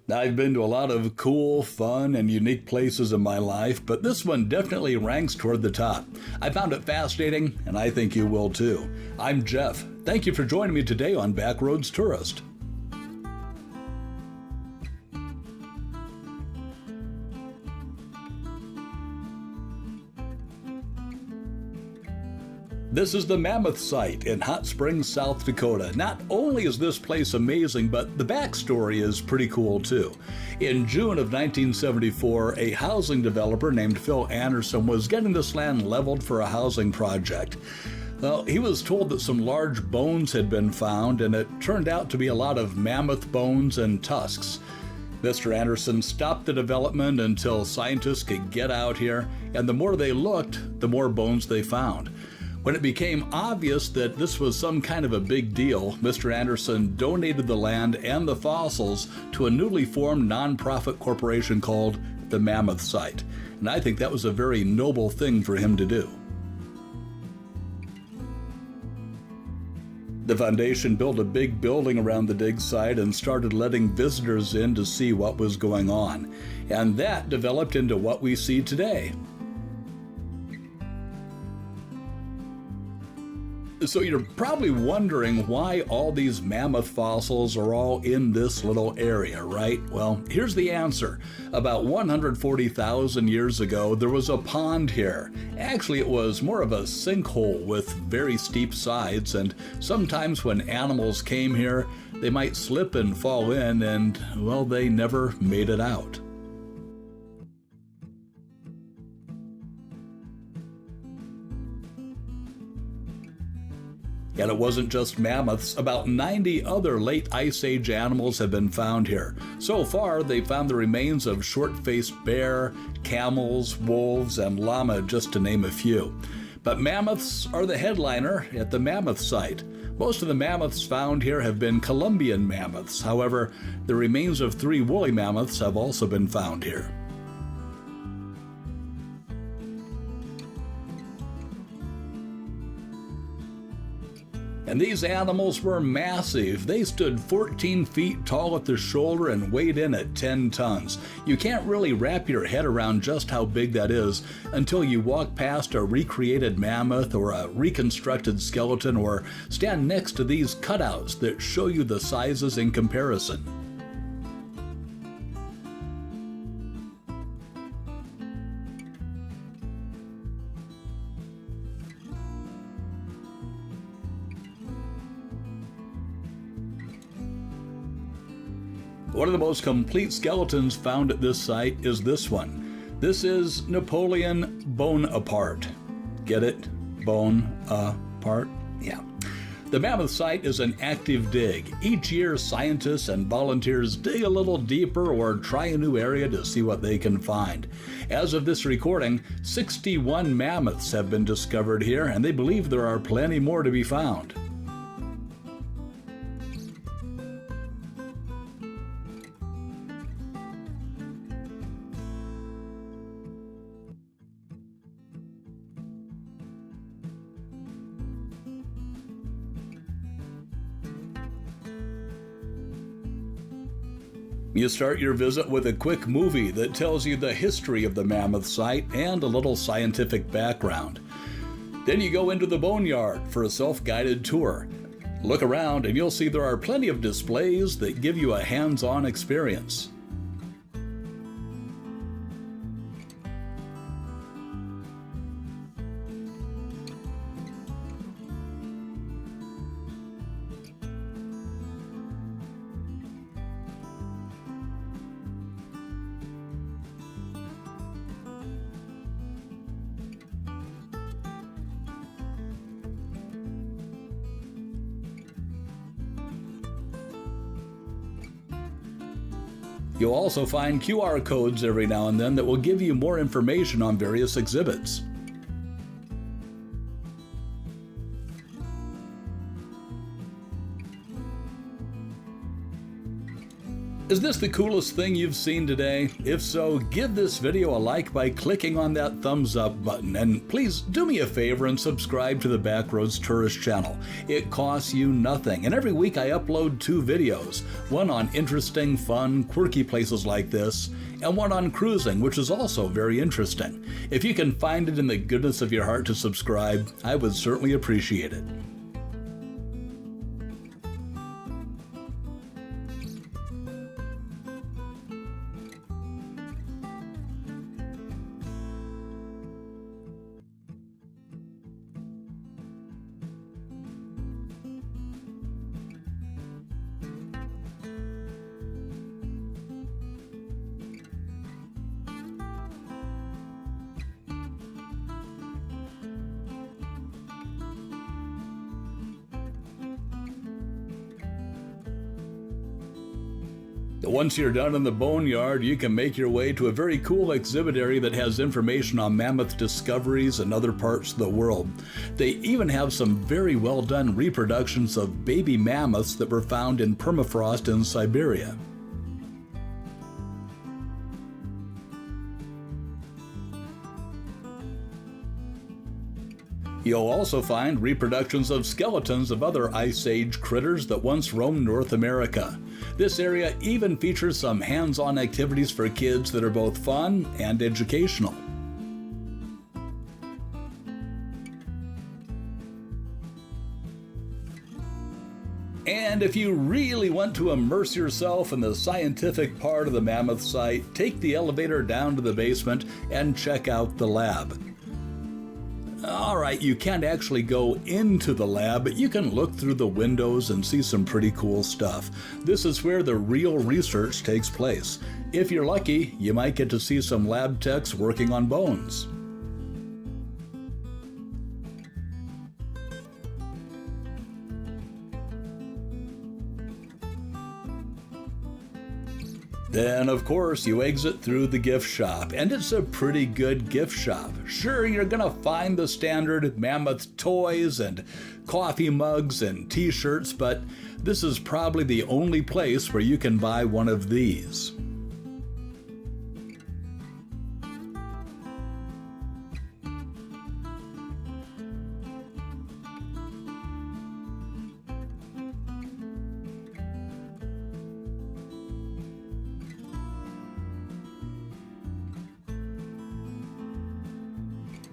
I've been to a lot of cool, fun, and unique places in my life, but this one definitely ranks toward the top. I found it fascinating, and I think you will too. I'm Jeff. Thank you for joining me today on Backroads Tourist. This is the Mammoth Site in Hot Springs, South Dakota. Not only is this place amazing, but the backstory is pretty cool too. In June of 1974, a housing developer named Phil Anderson was getting this land leveled for a housing project. Well, he was told that some large bones had been found, and it turned out to be a lot of mammoth bones and tusks. Mr. Anderson stopped the development until scientists could get out here, and the more they looked, the more bones they found. When it became obvious that this was some kind of a big deal, Mr. Anderson donated the land and the fossils to a newly formed nonprofit corporation called the Mammoth Site. And I think that was a very noble thing for him to do. The foundation built a big building around the dig site and started letting visitors in to see what was going on. And that developed into what we see today. So you're probably wondering why all these mammoth fossils are all in this little area, right? Well, here's the answer. About 140,000 years ago, there was a pond here. Actually, it was more of a sinkhole with very steep sides, and sometimes when animals came here, they might slip and fall in, and, well, they never made it out. And it wasn't just mammoths. About 90 other late Ice Age animals have been found here. So far, they've found the remains of short-faced bear, camels, wolves, and llama, just to name a few. But mammoths are the headliner at the Mammoth Site. Most of the mammoths found here have been Columbian mammoths. However, the remains of 3 woolly mammoths have also been found here. And these animals were massive. They stood 14 feet tall at the shoulder and weighed in at 10 tons. You can't really wrap your head around just how big that is until you walk past a recreated mammoth or a reconstructed skeleton or stand next to these cutouts that show you the sizes in comparison. One of the most complete skeletons found at this site is this one. This is Napoleon Bonaparte. Get it? Bone-apart? Yeah. The Mammoth Site is an active dig. Each year, scientists and volunteers dig a little deeper or try a new area to see what they can find. As of this recording, 61 mammoths have been discovered here, and they believe there are plenty more to be found. You start your visit with a quick movie that tells you the history of the Mammoth Site and a little scientific background. Then you go into the boneyard for a self-guided tour. Look around and you'll see there are plenty of displays that give you a hands-on experience. You'll also find QR codes every now and then that will give you more information on various exhibits. Is this the coolest thing you've seen today? If so, give this video a like by clicking on that thumbs up button, and please do me a favor and subscribe to the Backroads Tourist channel. It costs you nothing, and every week I upload 2 videos, one on interesting, fun, quirky places like this, and one on cruising, which is also very interesting. If you can find it in the goodness of your heart to subscribe, I would certainly appreciate it. Once you're done in the boneyard, you can make your way to a very cool exhibit area that has information on mammoth discoveries in other parts of the world. They even have some very well done reproductions of baby mammoths that were found in permafrost in Siberia. You'll also find reproductions of skeletons of other Ice Age critters that once roamed North America. This area even features some hands-on activities for kids that are both fun and educational. And if you really want to immerse yourself in the scientific part of the Mammoth Site, take the elevator down to the basement and check out the lab. Alright, you can't actually go into the lab, but you can look through the windows and see some pretty cool stuff. This is where the real research takes place. If you're lucky, you might get to see some lab techs working on bones. Then, of course, you exit through the gift shop, and it's a pretty good gift shop. Sure, you're gonna find the standard mammoth toys and coffee mugs and t-shirts, but this is probably the only place where you can buy one of these.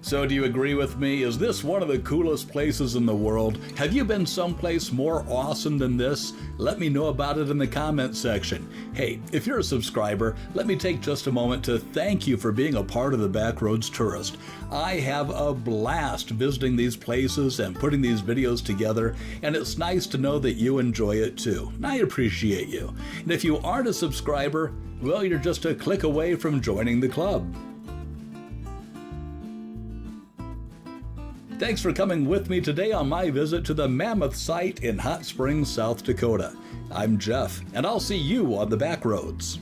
So do you agree with me? Is this one of the coolest places in the world? Have you been someplace more awesome than this? Let me know about it in the comment section. Hey, if you're a subscriber, let me take just a moment to thank you for being a part of the Backroads Tourist. I have a blast visiting these places and putting these videos together, and it's nice to know that you enjoy it too. I appreciate you. And if you aren't a subscriber, well, you're just a click away from joining the club. Thanks for coming with me today on my visit to the Mammoth Site in Hot Springs, South Dakota. I'm Jeff, and I'll see you on the Backroads.